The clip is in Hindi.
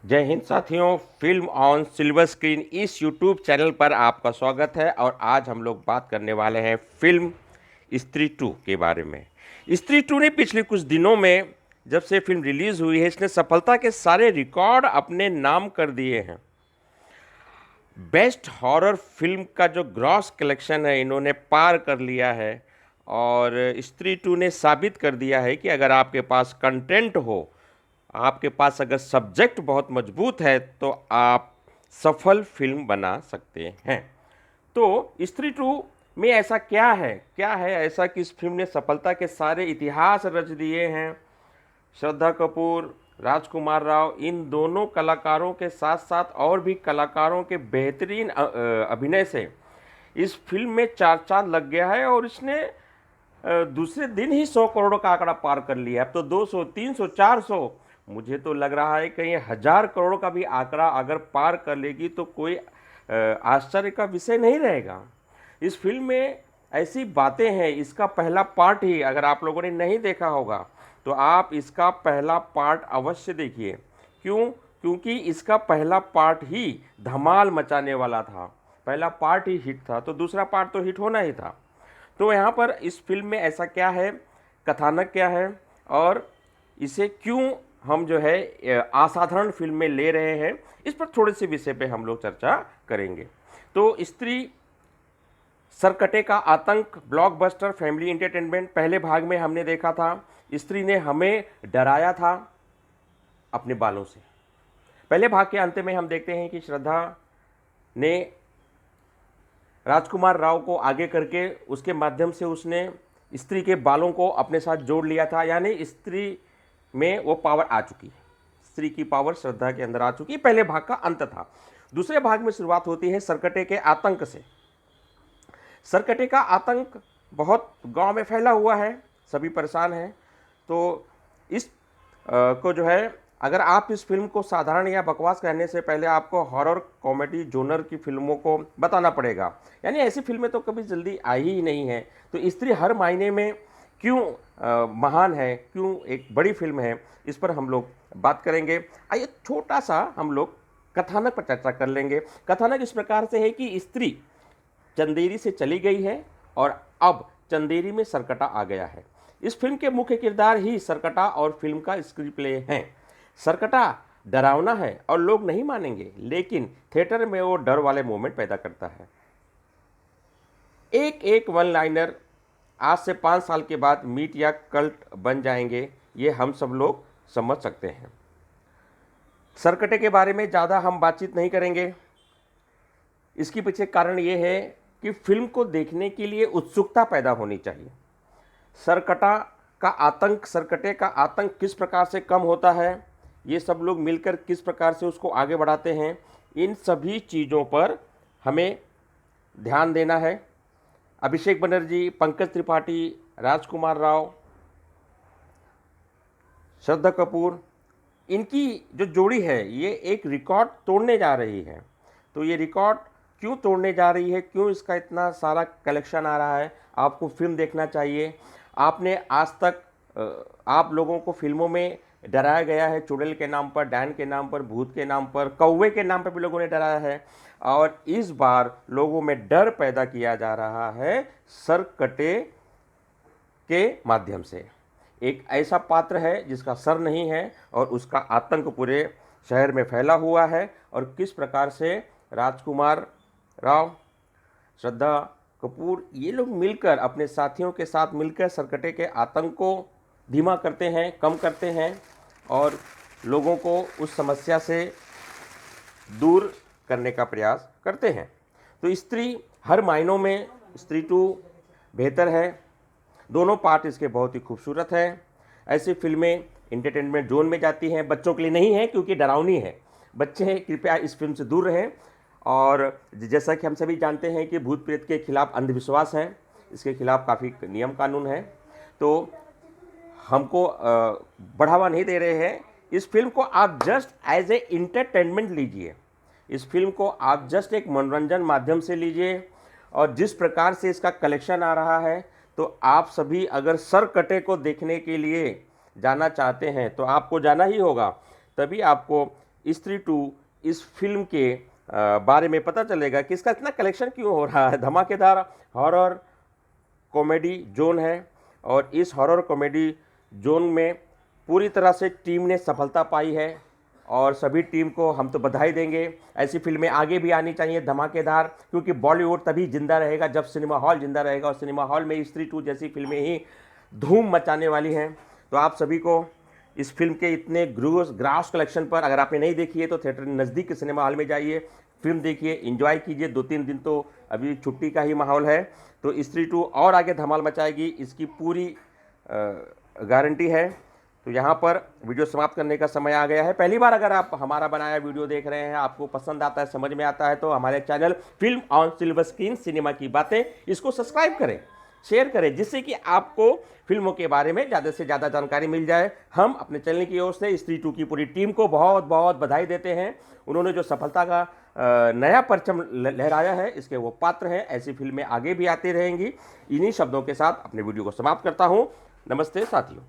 जय हिंद साथियों। फिल्म ऑन सिल्वर स्क्रीन इस यूट्यूब चैनल पर आपका स्वागत है और आज हम लोग बात करने वाले हैं फिल्म स्त्री 2 के बारे में। स्त्री 2 ने पिछले कुछ दिनों में जब से फिल्म रिलीज हुई है, इसने सफलता के सारे रिकॉर्ड अपने नाम कर दिए हैं। बेस्ट हॉरर फिल्म का जो ग्रॉस कलेक्शन है इन्होंने पार कर लिया है और स्त्री 2 ने साबित कर दिया है कि अगर आपके पास कंटेंट हो, आपके पास अगर सब्जेक्ट बहुत मजबूत है तो आप सफल फिल्म बना सकते हैं। तो स्त्री 2 में ऐसा क्या है ऐसा कि इस फिल्म ने सफलता के सारे इतिहास रच दिए हैं। श्रद्धा कपूर, राजकुमार राव, इन दोनों कलाकारों के साथ साथ और भी कलाकारों के बेहतरीन अभिनय से इस फिल्म में चार चांद लग गया है और इसने दूसरे दिन ही 100 करोड़ का आंकड़ा पार कर लिया। अब तो 200, 300, 400, मुझे तो लग रहा है कहीं 1000 करोड़ का भी आंकड़ा अगर पार कर लेगी तो कोई आश्चर्य का विषय नहीं रहेगा। इस फिल्म में ऐसी बातें हैं, इसका पहला पार्ट ही अगर आप लोगों ने नहीं देखा होगा तो आप इसका पहला पार्ट अवश्य देखिए। क्यों? क्योंकि इसका पहला पार्ट ही धमाल मचाने वाला था। पहला पार्ट ही हिट था तो दूसरा पार्ट तो हिट होना ही था। तो यहाँ पर इस फिल्म में ऐसा क्या है, कथानक क्या है और इसे क्यों हम जो है असाधारण फिल्म में ले रहे हैं, इस पर थोड़े से विषय पे हम लोग चर्चा करेंगे। तो स्त्री सरकटे का आतंक ब्लॉकबस्टर फैमिली एंटरटेनमेंट पहले भाग में हमने देखा था। स्त्री ने हमें डराया था अपने बालों से। पहले भाग के अंत में हम देखते हैं कि श्रद्धा ने राजकुमार राव को आगे करके उसके माध्यम से उसने स्त्री के बालों को अपने साथ जोड़ लिया था, यानी स्त्री में वो पावर आ चुकी है। स्त्री की पावर श्रद्धा के अंदर आ चुकी है। पहले भाग का अंत था। दूसरे भाग में शुरुआत होती है सरकटे के आतंक से। सरकटे का आतंक बहुत गांव में फैला हुआ है, सभी परेशान हैं। तो इस को जो है, अगर आप इस फिल्म को साधारण या बकवास कहने से पहले आपको हॉरर कॉमेडी जोनर की फिल्मों को बताना पड़ेगा। यानी ऐसी फिल्में तो कभी जल्दी आई ही नहीं है। तो स्त्री हर मायने में क्यों महान है, क्यों एक बड़ी फिल्म है, इस पर हम लोग बात करेंगे। आइए छोटा सा हम लोग कथानक पर चर्चा कर लेंगे। कथानक इस प्रकार से है कि स्त्री चंदेरी से चली गई है और अब चंदेरी में सरकटा आ गया है। इस फिल्म के मुख्य किरदार ही सरकटा और फिल्म का स्क्रीन प्ले हैं। सरकटा डरावना है और लोग नहीं मानेंगे, लेकिन थिएटर में वो डर वाले मोमेंट पैदा करता है। एक एक वन लाइनर आज से 5 साल के बाद मीट या कल्ट बन जाएंगे, ये हम सब लोग समझ सकते हैं। सरकटे के बारे में ज़्यादा हम बातचीत नहीं करेंगे। इसके पीछे कारण ये है कि फिल्म को देखने के लिए उत्सुकता पैदा होनी चाहिए। सरकटा का आतंक, सरकटे का आतंक किस प्रकार से कम होता है, ये सब लोग मिलकर किस प्रकार से उसको आगे बढ़ाते हैं, इन सभी चीज़ों पर हमें ध्यान देना है। अभिषेक बनर्जी, पंकज त्रिपाठी, राजकुमार राव, श्रद्धा कपूर, इनकी जो जोड़ी है ये एक रिकॉर्ड तोड़ने जा रही है। तो ये रिकॉर्ड क्यों तोड़ने जा रही है, क्यों इसका इतना सारा कलेक्शन आ रहा है, आपको फिल्म देखना चाहिए। आपने आज तक आप लोगों को फिल्मों में डराया गया है, चुड़ैल के नाम पर, डैन के नाम पर, भूत के नाम पर, कौवे के नाम पर भी लोगों ने डराया है। और इस बार लोगों में डर पैदा किया जा रहा है सरकटे के माध्यम से। एक ऐसा पात्र है जिसका सर नहीं है और उसका आतंक पूरे शहर में फैला हुआ है और किस प्रकार से राजकुमार राव, श्रद्धा कपूर, ये लोग मिलकर अपने साथियों के साथ मिलकर सरकटे के आतंक को धीमा करते हैं, कम करते हैं और लोगों को उस समस्या से दूर करने का प्रयास करते हैं। तो स्त्री हर मायनों में स्त्री 2 बेहतर है। दोनों पार्ट इसके बहुत ही खूबसूरत हैं। ऐसी फिल्में इंटरटेनमेंट जोन में जाती हैं, बच्चों के लिए नहीं है क्योंकि डरावनी है। बच्चे कृपया इस फिल्म से दूर रहें। और जैसा कि हम सभी जानते हैं कि भूत प्रेत के खिलाफ अंधविश्वास है, इसके खिलाफ काफ़ी नियम कानून है। तो हमको बढ़ावा नहीं दे रहे हैं। इस फिल्म को आप जस्ट एज ए इंटरटेनमेंट लीजिए। इस फिल्म को आप जस्ट एक मनोरंजन माध्यम से लीजिए। और जिस प्रकार से इसका कलेक्शन आ रहा है, तो आप सभी अगर सरकटे को देखने के लिए जाना चाहते हैं तो आपको जाना ही होगा। तभी आपको स्त्री 2 इस फिल्म के बारे में पता चलेगा कि इसका इतना कलेक्शन क्यों हो रहा है। धमाकेदार हॉरर कॉमेडी जोन है और इस हॉरर कॉमेडी जोन में पूरी तरह से टीम ने सफलता पाई है और सभी टीम को हम तो बधाई देंगे। ऐसी फिल्में आगे भी आनी चाहिए धमाकेदार, क्योंकि बॉलीवुड तभी जिंदा रहेगा जब सिनेमा हॉल जिंदा रहेगा, और सिनेमा हॉल में स्त्री 2 जैसी फिल्में ही धूम मचाने वाली हैं। तो आप सभी को इस फिल्म के इतने ग्रास कलेक्शन पर, अगर आपने नहीं देखी है तो थिएटर नज़दीक के सिनेमा हॉल में जाइए, फिल्म देखिए, एंजॉय कीजिए। 2-3 दिन तो अभी छुट्टी का ही माहौल है, तो स्त्री 2 और आगे धमाल मचाएगी, इसकी पूरी गारंटी है। तो यहाँ पर वीडियो समाप्त करने का समय आ गया है। पहली बार अगर आप हमारा बनाया वीडियो देख रहे हैं, आपको पसंद आता है, समझ में आता है, तो हमारे channel film on silver screen cinema की बातें, इसको सब्सक्राइब करें, शेयर करें, जिससे कि आपको फिल्मों के बारे में ज़्यादा से ज़्यादा जानकारी मिल जाए। हम अपने चैनल की ओर से स्त्री 2 की पूरी टीम को बहुत बहुत बधाई देते हैं। उन्होंने जो सफलता का नया परचम लहराया है, इसके वो पात्र हैं। ऐसी फिल्में आगे भी आती रहेंगी। इन्हीं शब्दों के साथ अपने वीडियो को समाप्त करता हूँ। नमस्ते साथियों।